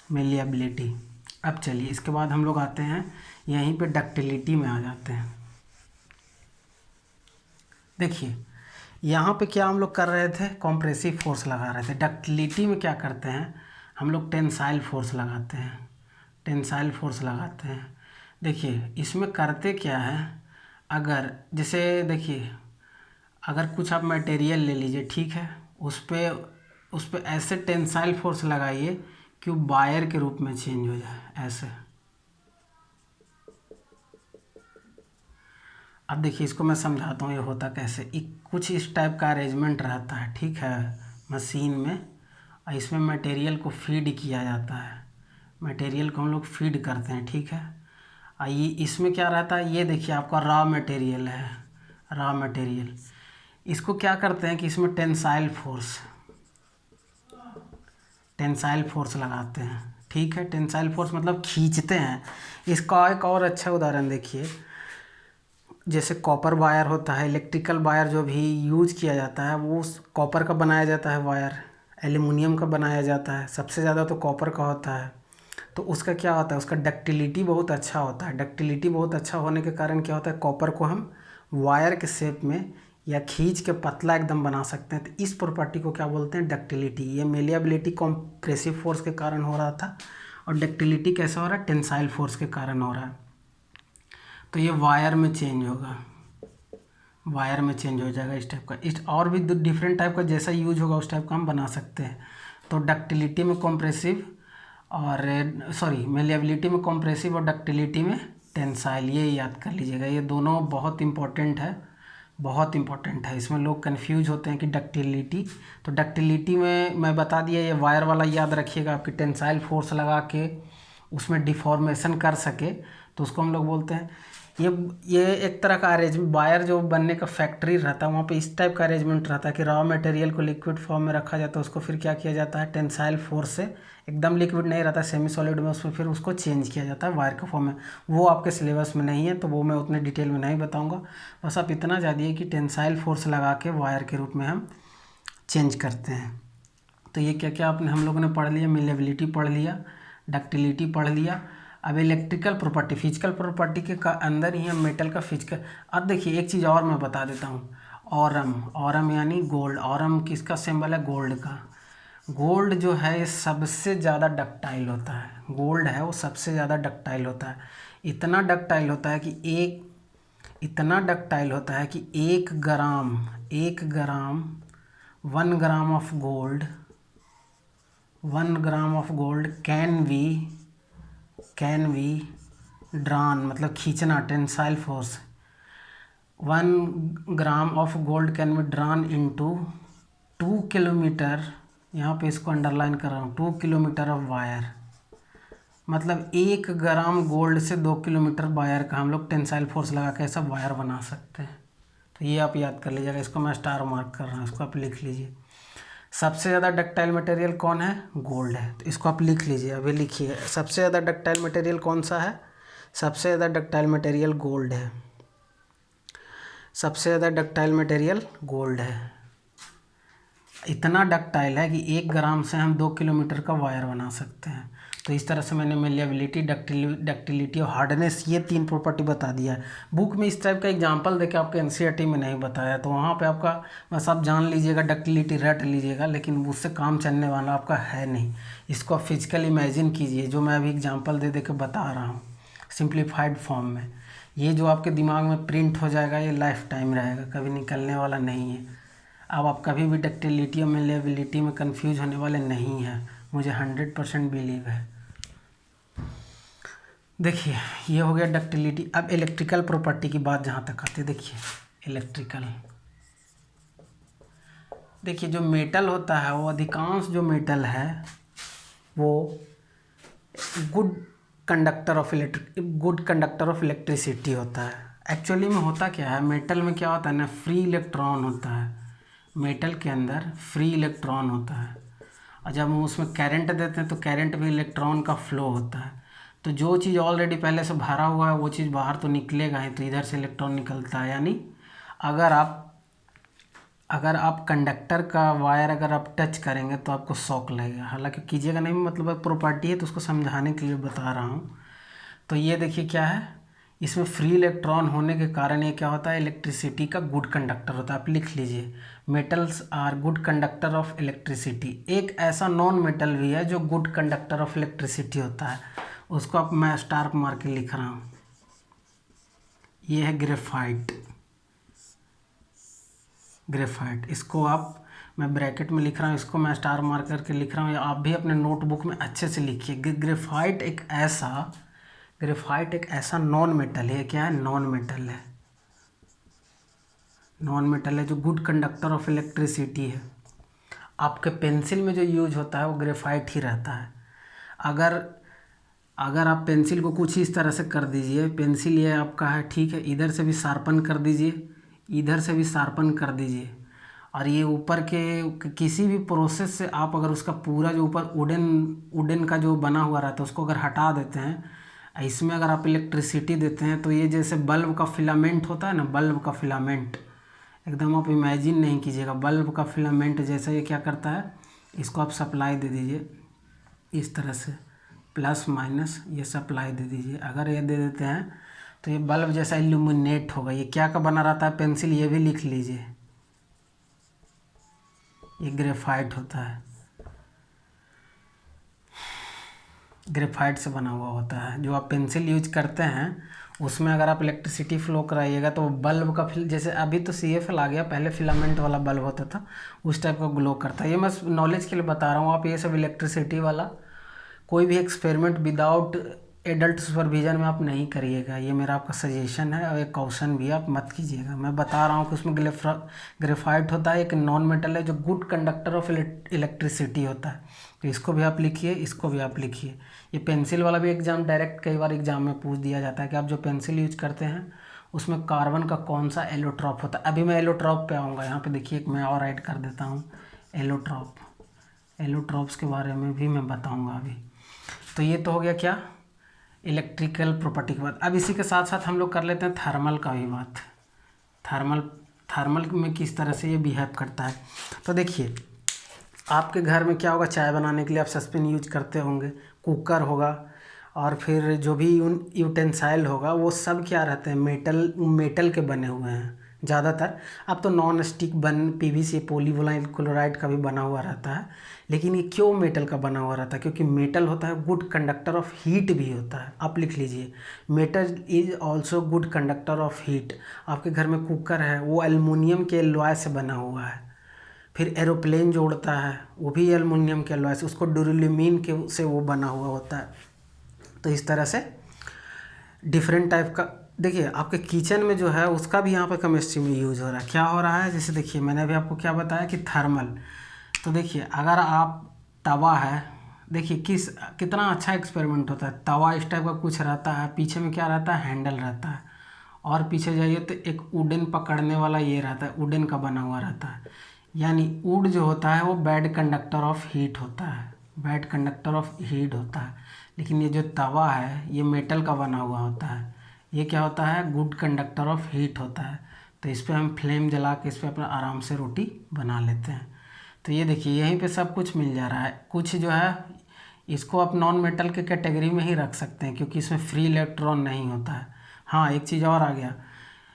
मेलिएबिलिटी। अब चलिए इसके बाद हम लोग आते हैं यहीं पे डक्टिलिटी में आ जाते हैं। देखिए यहाँ पे क्या हम लोग कर रहे थे, कंप्रेसिव फोर्स लगा रहे थे। डक्टिलिटी में क्या करते हैं हम लोग, टेंसाइल फोर्स लगाते हैं। टेंसाइल फोर्स लगाते हैं। देखिए इसमें करते क्या है, अगर जैसे देखिए अगर कुछ आप मटेरियल ले लीजिए, ठीक है, उस पे ऐसे टेंसाइल फोर्स लगाइए कि वो वायर के रूप में चेंज हो जाए, ऐसे। अब देखिए इसको मैं समझाता हूँ ये होता कैसे। कुछ इस टाइप का अरेंजमेंट रहता है, ठीक है, मशीन में, और इसमें मटेरियल को फीड किया जाता है। मटेरियल को हम लोग फीड करते हैं, ठीक है। और ये इसमें क्या रहता है, ये देखिए आपका रॉ मटेरियल है, रॉ मटेरियल। इसको क्या करते हैं कि इसमें टेंसाइल फोर्स लगाते हैं, ठीक है। टेंसाइल फोर्स मतलब खींचते हैं। इसका एक और अच्छा उदाहरण देखिए, जैसे कॉपर वायर होता है, इलेक्ट्रिकल वायर जो भी यूज किया जाता है वो कॉपर का बनाया जाता है वायर, एल्युमिनियम का बनाया जाता है, सबसे ज़्यादा तो कॉपर का होता है। तो उसका क्या होता है, उसका डक्टिलिटी बहुत अच्छा होता है। डक्टिलिटी बहुत अच्छा होने के कारण क्या होता है, कॉपर को हम वायर के शेप में या खींच के पतला एकदम बना सकते हैं। तो इस प्रॉपर्टी को क्या बोलते हैं, डक्टिलिटी। ये मेलिएबिलिटी कंप्रेसिव फोर्स के कारण हो रहा था, और डक्टिलिटी कैसे हो रहा है, टेंसाइल फोर्स के कारण हो रहा है। तो ये वायर में चेंज होगा, वायर में चेंज हो जाएगा इस टाइप का। इस और भी डिफरेंट टाइप का जैसा यूज होगा उस टाइप का हम बना सकते हैं। तो डक्टिलिटी में कंप्रेसिव और मेलिएबिलिटी में कंप्रेसिव और डक्टिलिटी में टेंसाइल, ये याद कर लीजिएगा। ये दोनों बहुत इंपॉर्टेंट है, बहुत इंपॉर्टेंट है। इसमें लोग कंफ्यूज होते हैं कि डक्टिलिटी, तो डक्टिलिटी में मैं बता दिया, ये वायर वाला याद रखिएगा। आपकी टेंसाइल फोर्स लगा के उसमें डिफॉर्मेशन कर सके तो उसको हम लोग बोलते हैं। ये एक तरह का अरेंजमेंट, वायर जो बनने का फैक्ट्री रहता है वहाँ पे इस टाइप का अरेंजमेंट रहता है कि रॉ मटेरियल को लिक्विड फॉर्म में रखा जाता है, उसको फिर क्या किया जाता है, टेंसाइल फोर्स से, एकदम लिक्विड नहीं रहता, सेमी सॉलिड में, उसमें फिर उसको चेंज किया जाता है वायर के फॉर्म में। वो आपके सिलेबस में नहीं है, तो वो मैं उतने डिटेल में नहीं बताऊँगा। बस आप इतना जानिए कि टेंसाइल फोर्स लगा के वायर के रूप में हम चेंज करते हैं। तो ये क्या क्या आपने हम लोगों ने पढ़ लिया, मेलिएबिलिटी पढ़ लिया, डक्टिलिटी पढ़ लिया। अब इलेक्ट्रिकल प्रॉपर्टी, फिजिकल प्रॉपर्टी के अंदर ही हम मेटल का फिजिकल। अब देखिए एक चीज़ और मैं बता देता हूँ, ऑरम यानी गोल्ड। ऑरम किसका सिंबल है, गोल्ड का। गोल्ड जो है ये सबसे ज़्यादा डक्टाइल होता है। गोल्ड है वो सबसे ज़्यादा डक्टाइल होता है। इतना डक्टाइल होता है कि 1 gram of gold, 1 gram of gold can be drawn, मतलब खींचना, tensile force. 1 gram of gold can be drawn into 2 kilometre, यहाँ पे इसको अंडरलाइन कर रहा हूँ, 2 किलोमीटर ऑफ वायर। मतलब 1 ग्राम गोल्ड से 2 किलोमीटर वायर का हम लोग टेंसाइल फोर्स लगा के ऐसा वायर बना सकते हैं। तो ये आप याद कर लीजिएगा। इसको मैं स्टार मार्क कर रहा हूँ, इसको आप लिख लीजिए। सबसे ज़्यादा डक्टाइल मटेरियल कौन है, गोल्ड है। तो इसको आप लिख लीजिए, अभी लिखिए। सबसे ज़्यादा डक्टाइल मटेरियल कौन सा है, सबसे ज़्यादा डक्टाइल मटेरियल गोल्ड है। सबसे ज़्यादा डक्टाइल मटेरियल गोल्ड है। इतना डक्टाइल है कि 1 ग्राम से हम 2 किलोमीटर का वायर बना सकते हैं। तो इस तरह से मैंने मेलिएबिलिटी, डक्टिलिटी और हार्डनेस, ये 3 प्रॉपर्टी बता दिया है। बुक में इस टाइप का एग्जांपल देके आपके एनसीईआरटी में नहीं बताया, तो वहाँ पे आपका बस आप जान लीजिएगा, डक्टिलिटी रट लीजिएगा, लेकिन उससे काम चलने वाला आपका है नहीं। इसको आप फिजिकल इमेजिन कीजिए, जो मैं अभी एग्जाम्पल दे के बता रहा हूँ सिंप्लीफाइड फॉर्म में। ये जो आपके दिमाग में प्रिंट हो जाएगा ये लाइफ टाइम रहेगा, कभी निकलने वाला नहीं है। अब आप कभी भी डक्टिलिटी और मेलेबिलिटी में कंफ्यूज होने वाले नहीं हैं, मुझे 100% बिलीव है। देखिए ये हो गया डक्टिलिटी। अब इलेक्ट्रिकल प्रॉपर्टी की बात जहाँ तक आती है, देखिए इलेक्ट्रिकल, देखिए जो मेटल होता है वो अधिकांश जो मेटल है वो गुड कंडक्टर ऑफ इलेक्ट्रिसिटी होता है। एक्चुअली में होता क्या है, मेटल में क्या होता है ना, फ्री इलेक्ट्रॉन होता है, मेटल के अंदर फ्री इलेक्ट्रॉन होता है, और जब हम उसमें करंट देते हैं तो करंट भी इलेक्ट्रॉन का फ्लो होता है। तो जो चीज़ ऑलरेडी पहले से भरा हुआ है वो चीज़ बाहर तो निकलेगा ही, तो इधर से इलेक्ट्रॉन निकलता है। यानी अगर आप कंडक्टर का वायर अगर आप टच करेंगे तो आपको शॉक लगेगा, हालांकि कीजिएगा नहीं, मतलब प्रॉपर्टी है तो उसको समझाने के लिए बता रहा हूँ। तो ये देखिए क्या है, इसमें फ्री इलेक्ट्रॉन होने के कारण ये क्या होता है, इलेक्ट्रिसिटी का गुड कंडक्टर होता है। आप लिख लीजिए, metals are good conductor of electricity. एक ऐसा नॉन मेटल भी है जो गुड कंडक्टर ऑफ इलेक्ट्रिसिटी होता है, उसको आप मैं स्टार मार के लिख रहा हूँ, ये है ग्रेफाइट। ग्रेफाइट, इसको आप, मैं ब्रैकेट में लिख रहा हूँ, इसको मैं स्टार मार करके लिख रहा हूँ, या आप भी अपने नोटबुक में अच्छे से लिखिए। ग्रेफाइट एक ऐसा नॉन मेटल है, क्या है, नॉन मेटल है, नॉन मेटल है जो गुड कंडक्टर ऑफ इलेक्ट्रिसिटी है। आपके पेंसिल में जो यूज होता है वो ग्रेफाइट ही रहता है। अगर आप पेंसिल को कुछ इस तरह से कर दीजिए, पेंसिल ये आपका है, ठीक है, इधर से भी शार्पन कर दीजिए, इधर से भी शार्पन कर दीजिए, और ये ऊपर के किसी भी प्रोसेस से आप अगर उसका पूरा जो ऊपर वुडन का जो बना हुआ रहता है उसको अगर हटा देते हैं, इसमें अगर आप इलेक्ट्रिसिटी देते हैं, तो ये जैसे बल्ब का फिलामेंट होता है ना, बल्ब का फिलामेंट, एकदम आप इमेजिन नहीं कीजिएगा, बल्ब का फिलामेंट जैसा ये क्या करता है, इसको आप सप्लाई दे दीजिए इस तरह से, प्लस माइनस ये सप्लाई दे दीजिए। अगर ये दे देते हैं तो ये बल्ब जैसा इल्यूमिनेट होगा। ये क्या का बना रहता है, पेंसिल, ये भी लिख लीजिए, ये ग्रेफाइट होता है, ग्रेफाइट से बना हुआ होता है। जो आप पेंसिल यूज करते हैं उसमें अगर आप इलेक्ट्रिसिटी फ्लो कराइएगा तो बल्ब का जैसे अभी तो CFL आ गया, पहले फिलामेंट वाला बल्ब होता था, उस टाइप का ग्लो करता है। ये मैं नॉलेज के लिए बता रहा हूँ, आप ये सब इलेक्ट्रिसिटी वाला कोई भी एक्सपेरिमेंट विदाउट एडल्ट सुपरविजन में आप नहीं करिएगा, ये मेरा आपका सजेशन है, और एक क्वेश्चन भी आप मत कीजिएगा। मैं बता रहा हूँ कि उसमें ग्रेफाइट होता है, एक नॉन मेटल है जो गुड कंडक्टर ऑफ इलेक्ट्रिसिटी होता है। तो इसको भी आप लिखिए, इसको भी आप लिखिए। ये पेंसिल वाला भी एग्जाम डायरेक्ट कई बार एग्जाम में पूछ दिया जाता है कि आप जो पेंसिल यूज करते हैं उसमें कार्बन का कौन सा एलोट्रॉप होता है। अभी मैं एलोट्रॉप पे आऊँगा, यहाँ पे देखिए एक मैं और ऐड कर देता हूँ, एलोट्रॉप्स के बारे में भी मैं बताऊँगा अभी। तो ये तो हो गया क्या, इलेक्ट्रिकल प्रॉपर्टी की बात। अब इसी के साथ साथ हम लोग कर लेते हैं थर्मल का भी बात। थर्मल में किस तरह से ये बिहेव करता है। तो देखिए आपके घर में क्या होगा, चाय बनाने के लिए आप सस्पेन यूज करते होंगे, कुकर होगा, और फिर जो भी यूटेंसाइल होगा वो सब क्या रहते हैं, मेटल के बने हुए हैं ज़्यादातर। अब तो non stick PVC polyvinyl chloride का भी बना हुआ रहता है, लेकिन ये क्यों मेटल का बना हुआ रहता है, क्योंकि मेटल होता है गुड कंडक्टर ऑफ हीट भी होता है। आप लिख लीजिए, metal is also good conductor of heat. आपके घर में कुकर है वो एल्युमिनियम के एलॉय से बना हुआ है। फिर एरोप्लेन जो उड़ता है वो भी एल्युमिनियम के एलॉय से, उसको डुरिल्यूमीन के से वो बना हुआ होता है। तो इस तरह से डिफरेंट टाइप का, देखिए आपके किचन में जो है उसका भी यहाँ पे केमिस्ट्री में यूज हो रहा है। क्या हो रहा है, जैसे देखिए मैंने अभी आपको क्या बताया कि थर्मल। तो देखिए अगर आप तवा है, देखिए कितना अच्छा एक्सपेरिमेंट होता है। तवा इस टाइप का कुछ रहता है, पीछे में क्या रहता है, हैंडल रहता है, और पीछे जाइए तो एक वुडन पकड़ने वाला ये रहता है, वुडन का बना हुआ रहता है। यानी वुड जो होता है वो बैड कंडक्टर ऑफ हीट होता है, बैड कंडक्टर ऑफ हीट होता है। लेकिन ये जो तवा है ये मेटल का बना हुआ होता है, ये क्या होता है, गुड कंडक्टर ऑफ हीट होता है। तो इस पर हम फ्लेम जला के इस पर अपना आराम से रोटी बना लेते हैं। तो ये देखिए यहीं पे सब कुछ मिल जा रहा है। कुछ जो है इसको आप नॉन मेटल के कैटेगरी में ही रख सकते हैं, क्योंकि इसमें फ्री इलेक्ट्रॉन नहीं होता है। हाँ एक चीज़ और आ गया,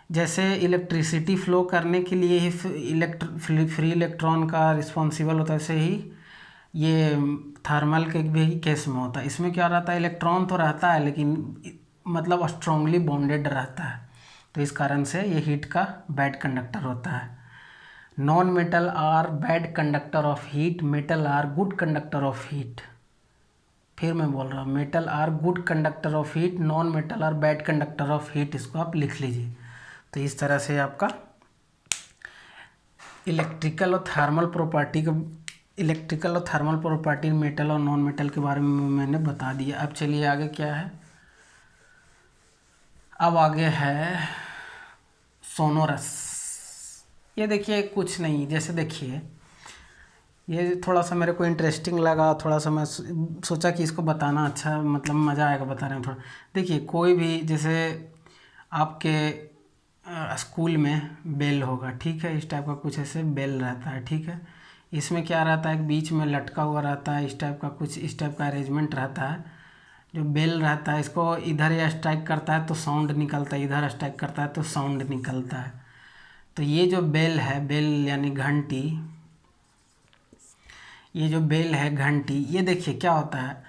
जैसे इलेक्ट्रिसिटी फ्लो करने के लिए ही फ्री इलेक्ट्रॉन का रिस्पॉन्सिबल होता है, वैसे ही ये थर्मल के भी केस में होता है। इसमें क्या रहता है, इलेक्ट्रॉन तो रहता है लेकिन मतलब स्ट्रांगली बॉन्डेड रहता है, तो इस कारण से ये हीट का बैड कंडक्टर होता है। Non metal are bad conductor of heat, metal are good conductor of heat. फिर मैं बोल रहा हूँ, metal are good conductor of heat, non metal are bad conductor of heat, इसको आप लिख लीजिए। तो इस तरह से आपका इलेक्ट्रिकल और थर्मल प्रॉपर्टी मेटल और नॉन मेटल के बारे में मैंने बता दिया। अब चलिए आगे क्या है, अब आगे है सोनोरस। ये देखिए कुछ नहीं, जैसे देखिए ये थोड़ा सा मेरे को इंटरेस्टिंग लगा, थोड़ा सा मैं सोचा कि इसको बताना अच्छा मतलब मज़ा आएगा बताने में थोड़ा। देखिए कोई भी जैसे आपके स्कूल में बेल होगा, ठीक है, इस टाइप का कुछ ऐसे बेल रहता है, ठीक है। इसमें क्या रहता है, एक बीच में लटका हुआ रहता है, इस टाइप का कुछ इस टाइप का अरेंजमेंट रहता है। जो बेल रहता है इसको इधर या स्ट्राइक करता है तो साउंड निकलता है, इधर स्ट्राइक करता है तो साउंड निकलता है। तो ये जो बेल है, बेल यानी घंटी, ये जो बेल है घंटी, ये देखिए क्या होता है,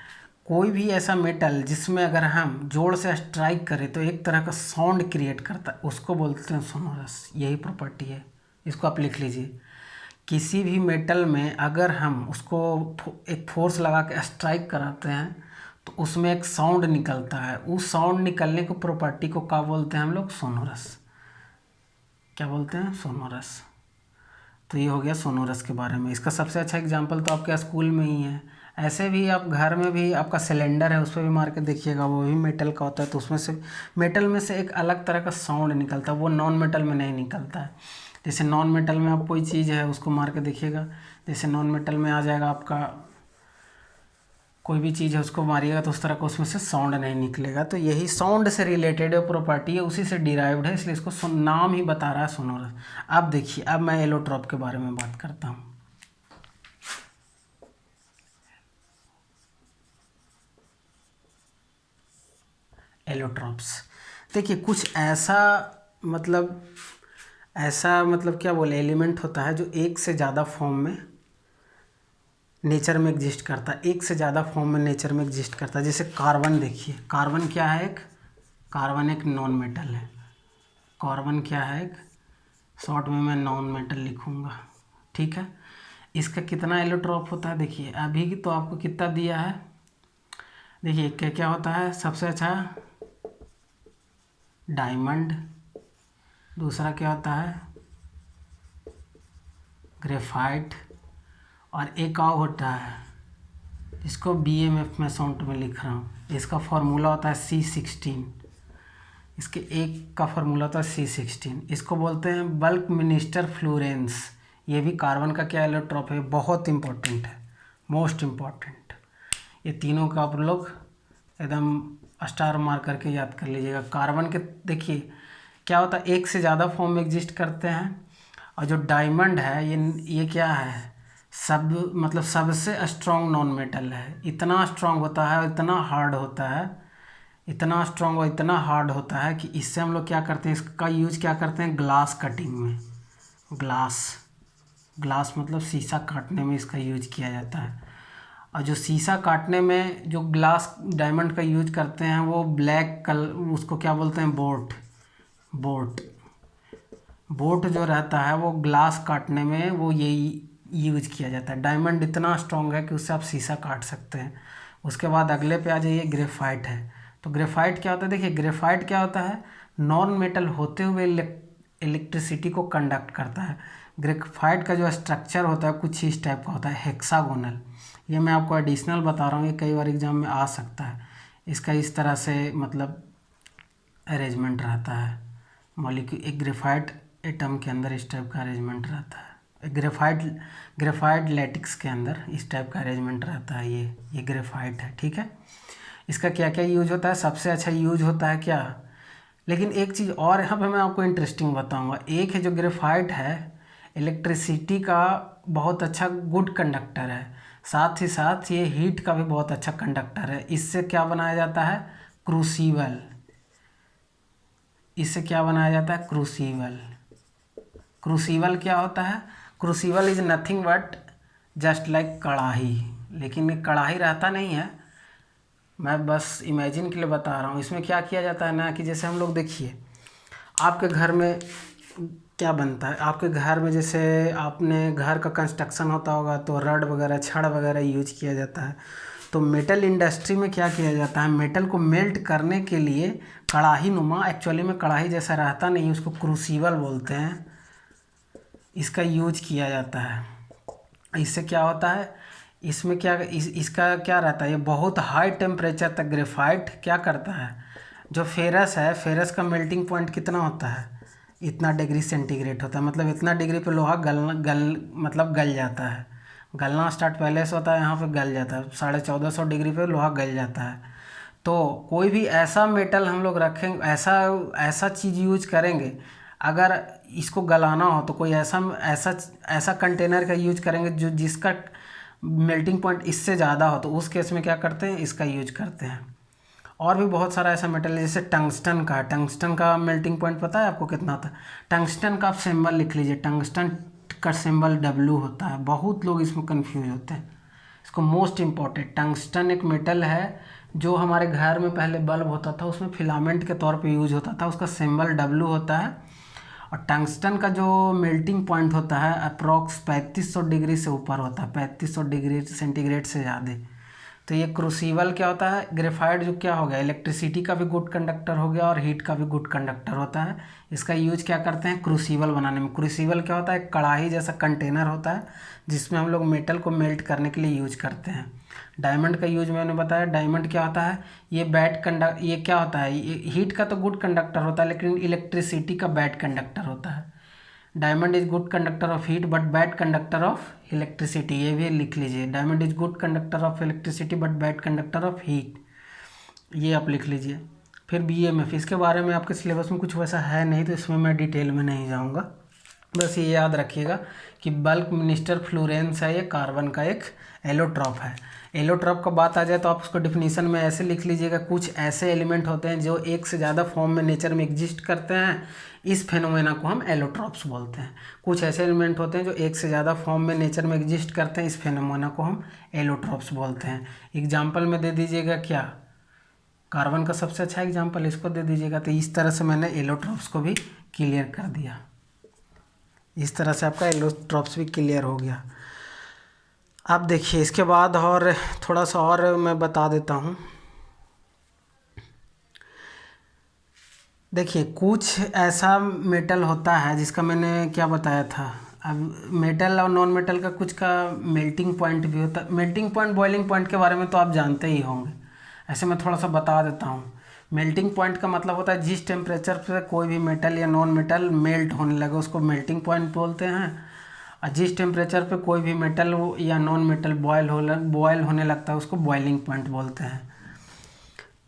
कोई भी ऐसा मेटल जिसमें अगर हम जोर से स्ट्राइक करें तो एक तरह का साउंड क्रिएट करता है, उसको बोलते हैं सोनोरस। यही प्रॉपर्टी है, इसको आप लिख लीजिए। किसी भी मेटल में अगर हम उसको एक फोर्स लगा के स्ट्राइक कराते हैं तो उसमें एक साउंड निकलता है, उस साउंड निकलने को प्रॉपर्टी को क्या बोलते हैं हम लोग, सोनोरस। क्या बोलते हैं, सोनोरस। तो ये हो गया सोनोरस के बारे में। इसका सबसे अच्छा एग्जांपल तो आपके स्कूल में ही है। ऐसे भी आप घर में भी आपका सिलेंडर है, उस पर भी मार के देखिएगा, वो भी मेटल का होता है, तो उसमें से मेटल में से एक अलग तरह का साउंड निकलता है, वो नॉन मेटल में नहीं निकलता है। जैसे नॉन मेटल में आप कोई चीज़ है उसको मार के देखिएगा, जैसे नॉन मेटल में आ जाएगा आपका कोई भी चीज़ है उसको मारिएगा तो उस तरह का उसमें से साउंड नहीं निकलेगा। तो यही साउंड से रिलेटेड प्रॉपर्टी है, उसी से डिराइव्ड है, इसलिए इसको नाम ही बता रहा है सोनोरस। अब देखिए, अब मैं एलोट्रॉप के बारे में बात करता हूँ। एलोट्रॉप्स देखिए कुछ ऐसा मतलब क्या बोले, एलिमेंट होता है जो एक से ज़्यादा फॉर्म में नेचर में एग्जिस्ट करता है, एक से ज़्यादा फॉर्म में नेचर में एग्जिस्ट करता है। जैसे कार्बन देखिए, कार्बन क्या है, कार्बन एक नॉन मेटल है। कार्बन क्या है, एक शॉर्ट में मैं नॉन मेटल लिखूँगा, ठीक है। इसका कितना एलोट्रॉप होता है, देखिए अभी तो आपको कितना दिया है, देखिए क्या क्या होता है, सबसे अच्छा डायमंड, दूसरा क्या होता है ग्रेफाइट, और एक और होता है इसको BMF में शॉर्ट में लिख रहा हूँ, इसका फार्मूला होता है C16, इसके एक का फार्मूला होता है C16। इसको बोलते हैं बल्क मिनिस्टर फ्लोरेंस। ये भी कार्बन का क्या एलोट्रॉप है, बहुत इंपॉर्टेंट है, मोस्ट इम्पॉर्टेंट। ये तीनों का आप लोग एकदम स्टार मार करके याद कर लीजिएगा। कार्बन के देखिए क्या होता है, एक से ज़्यादा फॉर्म में एग्जिस्ट करते हैं, और जो डायमंड है ये क्या है, मतलब सबसे स्ट्रॉन्ग नॉन मेटल है। इतना स्ट्रॉन्ग होता है, इतना हार्ड होता है, इतना स्ट्रॉन्ग और इतना हार्ड होता है कि इससे हम लोग क्या करते हैं, इसका यूज क्या करते हैं, ग्लास कटिंग में। ग्लास मतलब शीशा काटने में इसका यूज किया जाता है। और जो शीशा काटने में जो ग्लास डायमंड का यूज करते हैं वो ब्लैक कलर, उसको क्या बोलते हैं, बोट जो रहता है वो ग्लास काटने में वो यही यूज किया जाता है। डायमंड इतना स्ट्रॉन्ग है कि उससे आप शीशा काट सकते हैं। उसके बाद अगले पे आ जाइए, ग्रेफाइट है। तो ग्रेफाइट क्या होता है, देखिए ग्रेफाइट क्या होता है, नॉन मेटल होते हुए इलेक्ट्रिसिटी को कंडक्ट करता है। ग्रेफाइट का जो स्ट्रक्चर होता है कुछ इस टाइप का होता है, हेक्सागोनल। ये मैं आपको एडिशनल बता रहा हूँ, ये कई बार एग्जाम में आ सकता है। इसका इस तरह से मतलब अरेंजमेंट रहता है, मॉलिक्यूल एक ग्रेफाइट एटम के अंदर इस टाइप का अरेंजमेंट रहता है। ग्रेफाइट लैटिक्स के अंदर इस टाइप का अरेंजमेंट रहता है। ये ग्रेफाइट है, ठीक है। इसका क्या क्या यूज होता है, सबसे अच्छा यूज होता है क्या, लेकिन एक चीज़ और यहाँ पे मैं आपको इंटरेस्टिंग बताऊंगा। एक है जो ग्रेफाइट है, इलेक्ट्रिसिटी का बहुत अच्छा गुड कंडक्टर है, साथ ही साथ ये हीट का भी बहुत अच्छा कंडक्टर है। इससे क्या बनाया जाता है, क्रूसिबल। इससे क्या बनाया जाता है, क्रूसिबल। क्रूसिबल क्या होता है, crucible is nothing but just like कढ़ाई, लेकिन ये कढ़ाई रहता नहीं है, मैं बस इमेजिन के लिए बता रहा हूँ। इसमें क्या किया जाता है ना, कि जैसे हम लोग देखिए आपके घर में क्या बनता है आपके घर में, जैसे आपने घर का कंस्ट्रक्शन होता होगा तो रड वगैरह छड़ वगैरह यूज किया जाता है। तो मेटल इंडस्ट्री में क्या किया जाता है, मेटल को मेल्ट करने के लिए कढ़ाई नुमा, एक्चुअली में कढ़ाई जैसा रहता नहीं, उसको क्रूसिबल बोलते हैं, इसका यूज किया जाता है। इससे क्या होता है, इसमें क्या इसका क्या रहता है, ये बहुत हाई टेम्परेचर तक ग्रेफाइट क्या करता है, जो फेरस है, फेरस का मेल्टिंग पॉइंट कितना होता है, इतना डिग्री सेंटीग्रेड होता है, मतलब इतना डिग्री पे लोहा गल जाता है। गलना स्टार्ट पहले से होता है, यहाँ पे गल जाता है, 1450 डिग्री पे लोहा गल जाता है। तो कोई भी ऐसा मेटल हम लोग रखेंगे, ऐसा ऐसा चीज़ यूज करेंगे, अगर इसको गलाना हो तो कोई ऐसा ऐसा ऐसा कंटेनर का यूज करेंगे जो जिसका मेल्टिंग पॉइंट इससे ज़्यादा हो, तो उस केस में क्या करते हैं, इसका यूज करते हैं। और भी बहुत सारा ऐसा मेटल है, जैसे टंगस्टन का मेल्टिंग पॉइंट पता है आपको कितना होता है। टंगस्टन का आप सिंबल लिख लीजिए, टंगस्टन का सिंबल W होता है, बहुत लोग इसमें कंफ्यूज होते हैं। इसको मोस्ट इम्पॉर्टेंट, टंगस्टन एक मेटल है जो हमारे घर में पहले बल्ब होता था, उसमें फिलामेंट के तौर पे यूज होता था, उसका सिंबल W होता है। और टंगस्टन का जो मेल्टिंग पॉइंट होता है अप्रॉक्स 3500 डिग्री से ऊपर होता है, 3500 डिग्री सेंटीग्रेड से ज़्यादा। तो ये क्रूसिबल क्या होता है, ग्रेफाइट जो क्या हो गया, इलेक्ट्रिसिटी का भी गुड कंडक्टर हो गया और हीट का भी गुड कंडक्टर होता है। इसका यूज क्या करते हैं, क्रूसिबल बनाने में। क्रूसिबल क्या होता है, कढ़ाई जैसा कंटेनर होता है जिसमें हम लोग मेटल को मेल्ट करने के लिए यूज करते हैं। डायमंड का यूज मैंने बताया, डायमंड क्या होता है, ये क्या होता है, ये हीट का तो गुड कंडक्टर होता है लेकिन इलेक्ट्रिसिटी का बैड कंडक्टर होता है। Diamond is good conductor of heat but bad conductor of electricity, ये भी लिख लीजिए, diamond is good conductor of electricity but bad conductor of heat, ये आप लिख लीजिए। फिर BMF, इसके बारे में आपके सिलेबस में कुछ वैसा है नहीं तो इसमें मैं डिटेल में नहीं जाऊँगा, बस ये याद रखिएगा कि बल्क मिनिस्टर फ्लोरेंस है, ये कार्बन का एक एलोट्रॉप है। एलोट्रॉप का बात आ जाए तो आप उसको डिफिनीशन में ऐसे लिख लीजिएगा, कुछ ऐसे एलिमेंट होते हैं जो एक से ज़्यादा फॉर्म में नेचर में एग्जिस्ट करते हैं, इस फेनोमेना को हम एलोट्रॉप्स बोलते हैं। कुछ ऐसे एलिमेंट होते हैं जो एक से ज़्यादा फॉर्म में नेचर में एग्जिस्ट करते हैं, इस फेनोमेना को हम एलोट्रॉप्स बोलते हैं। एग्जाम्पल में दे दीजिएगा क्या, कार्बन का सबसे अच्छा एग्जाम्पल इसको दे दीजिएगा। तो इस तरह से मैंने एलोट्रॉप्स को भी क्लियर कर दिया, इस तरह से आपका एलोट्रॉप्स भी क्लियर हो गया। अब देखिए इसके बाद और थोड़ा सा और मैं बता देता हूँ। देखिए कुछ ऐसा मेटल होता है जिसका मैंने क्या बताया था, अब मेटल और नॉन मेटल का कुछ का मेल्टिंग पॉइंट भी होता है। मेल्टिंग पॉइंट बॉइलिंग पॉइंट के बारे में तो आप जानते ही होंगे, ऐसे मैं थोड़ा सा बता देता हूँ। मेल्टिंग पॉइंट का मतलब होता है जिस टेम्परेचर पे कोई भी मेटल या नॉन मेटल मेल्ट होने लगे उसको मेल्टिंग पॉइंट बोलते हैं। और जिस टेम्परेचर पे कोई भी मेटल या नॉन मेटल बॉयल होने लगता है उसको बॉइलिंग पॉइंट बोलते हैं।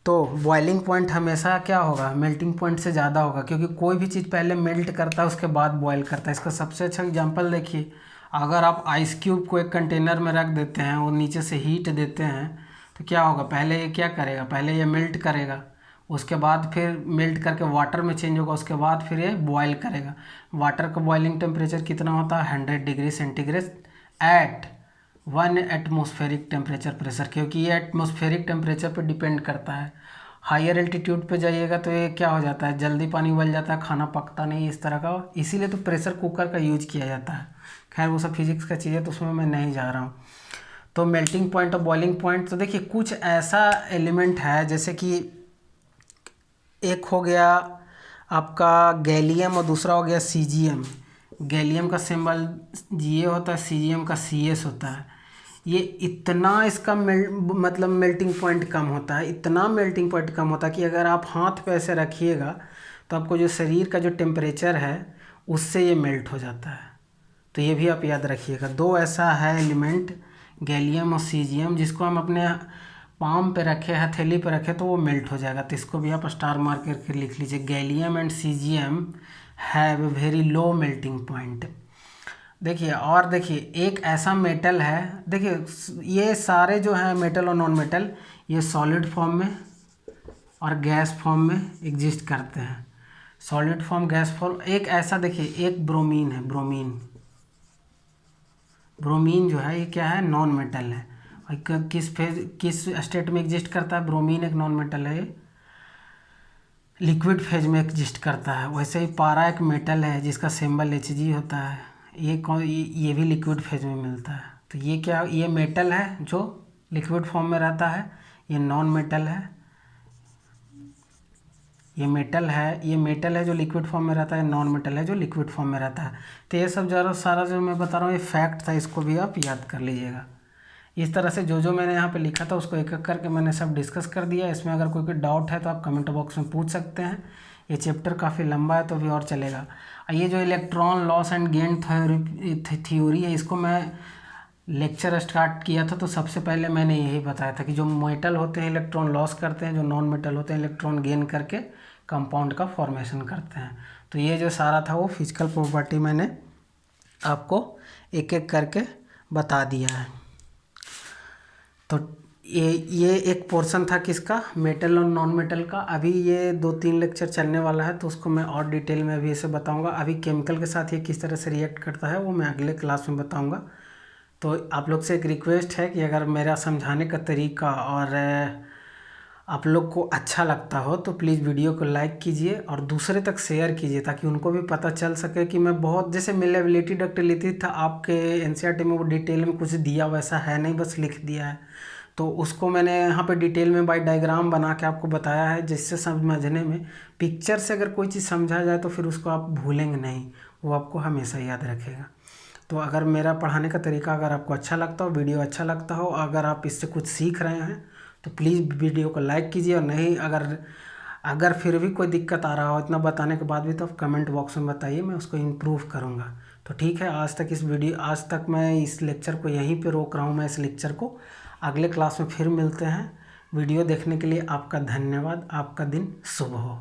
तो बॉइलिंग पॉइंट हमेशा क्या होगा, मेल्टिंग पॉइंट से ज़्यादा होगा, क्योंकि कोई भी चीज़ पहले मेल्ट करता है उसके बाद बॉयल करता है। इसका सबसे अच्छा एग्जांपल देखिए, अगर आप आइस क्यूब को एक कंटेनर में रख देते हैं और नीचे से हीट देते हैं तो क्या होगा, पहले ये क्या करेगा, पहले ये मेल्ट करेगा, उसके बाद फिर मेल्ट करके वाटर में चेंज होगा, उसके बाद फिर ये बॉयल करेगा। वाटर का बॉइलिंग टेम्परेचर कितना होता है, 100 degree centigrade at 1 atmospheric temperature pressure, क्योंकि ये एटमॉस्फेरिक टेम्परेचर पे डिपेंड करता है। हायर एल्टीट्यूड पे जाइएगा तो ये क्या हो जाता है, जल्दी पानी उबल जाता है, खाना पकता नहीं इस तरह का, इसीलिए तो प्रेशर कुकर का यूज किया जाता है। खैर वो सब फिजिक्स का चीज़ है तो उसमें मैं नहीं जा रहा हूँ। तो मेल्टिंग पॉइंट और बॉइलिंग पॉइंट, तो देखिए कुछ ऐसा एलिमेंट है जैसे कि एक हो गया आपका गैलियम और दूसरा हो गया सीजियम। गैलियम का सिंबल Ga होता है, सीजियम का Cs होता है। ये इतना इसका मतलब मेल्टिंग पॉइंट कम होता है, इतना मेल्टिंग पॉइंट कम होता है कि अगर आप हाथ पे ऐसे रखिएगा तो आपको जो शरीर का जो टेम्परेचर है उससे ये मेल्ट हो जाता है। तो ये भी आप याद रखिएगा। दो ऐसा है एलिमेंट गैलियम और सीजियम, जिसको हम अपने पाम पे रखे, हथेली पे रखे तो वो मेल्ट हो जाएगा। तो इसको भी आप स्टार मार्क करके लिख लीजिए, gallium and caesium have very low melting point. देखिए और देखिए एक ऐसा मेटल है, देखिए ये सारे जो हैं मेटल और नॉन मेटल ये सॉलिड फॉर्म में और गैस फॉर्म में एग्जिस्ट करते हैं। Solid form, gas form. एक ऐसा देखिए, एक ब्रोमीन है, ब्रोमीन जो है ये क्या है, नॉन मेटल है। और किस स्टेट में एग्जिस्ट करता है, ब्रोमीन एक नॉन मेटल है। लिक्विड फेज में एग्जिस्ट करता है। वैसे ही पारा एक मेटल है जिसका सिंबल Hg होता है। ये भी लिक्विड फेज में मिलता है। तो ये क्या, ये मेटल है जो लिक्विड फॉर्म में रहता है, ये नॉन मेटल है। ये मेटल है जो लिक्विड फॉर्म में रहता है, नॉन मेटल है जो लिक्विड फॉर्म में रहता है। तो ये सब सारा जो मैं बता रहा हूँ ये फैक्ट था, इसको भी आप याद कर लीजिएगा। इस तरह से जो मैंने यहाँ पे लिखा था उसको एक एक करके मैंने सब डिस्कस कर दिया। इसमें अगर कोई डाउट है तो आप कमेंट बॉक्स में पूछ सकते हैं। ये चैप्टर काफ़ी लंबा है तो भी और चलेगा। ये जो electron loss and gain theory है, इसको मैं लेक्चर स्टार्ट किया था तो सबसे पहले मैंने यही बताया था कि जो मेटल होते हैं इलेक्ट्रॉन लॉस करते हैं, जो नॉन मेटल होते हैं इलेक्ट्रॉन गेन करके कंपाउंड का फॉर्मेशन करते हैं। तो ये जो सारा था वो फिजिकल प्रॉपर्टी मैंने आपको एक एक करके बता दिया है। तो ये एक पोर्शन था किसका, मेटल और नॉन मेटल का। अभी ये 2-3 लेक्चर चलने वाला है तो उसको मैं और डिटेल में अभी इसे बताऊंगा। अभी केमिकल के साथ ये किस तरह से रिएक्ट करता है वो मैं अगले क्लास में बताऊंगा। तो आप लोग से एक रिक्वेस्ट है कि अगर मेरा समझाने का तरीका और आप लोग को अच्छा लगता हो तो प्लीज़ वीडियो को लाइक कीजिए और दूसरे तक शेयर कीजिए ताकि उनको भी पता चल सके कि मैं बहुत, जैसे मिलेबिलिटी डक्टिलिटी था आपके एनसीईआरटी में वो डिटेल में कुछ दिया वैसा है नहीं, बस लिख दिया है। तो उसको मैंने यहाँ पे डिटेल में बाय डायग्राम बना के आपको बताया है, जिससे समझने में, पिक्चर से अगर कोई चीज़ समझा जाए तो फिर उसको आप भूलेंगे नहीं, वो आपको हमेशा याद रखेगा। तो अगर मेरा पढ़ाने का तरीका अगर आपको अच्छा लगता हो, वीडियो अच्छा लगता हो, अगर आप इससे कुछ सीख रहे हैं तो प्लीज़ वीडियो को लाइक कीजिए। और नहीं, अगर फिर भी कोई दिक्कत आ रहा हो इतना बताने के बाद भी तो आप कमेंट बॉक्स में बताइए, मैं उसको इम्प्रूव करूँगा। तो ठीक है, आज तक मैं इस लेक्चर को यहीं पे रोक रहा हूँ। मैं इस लेक्चर को अगले क्लास में फिर मिलते हैं। वीडियो देखने के लिए आपका धन्यवाद। आपका दिन शुभ हो।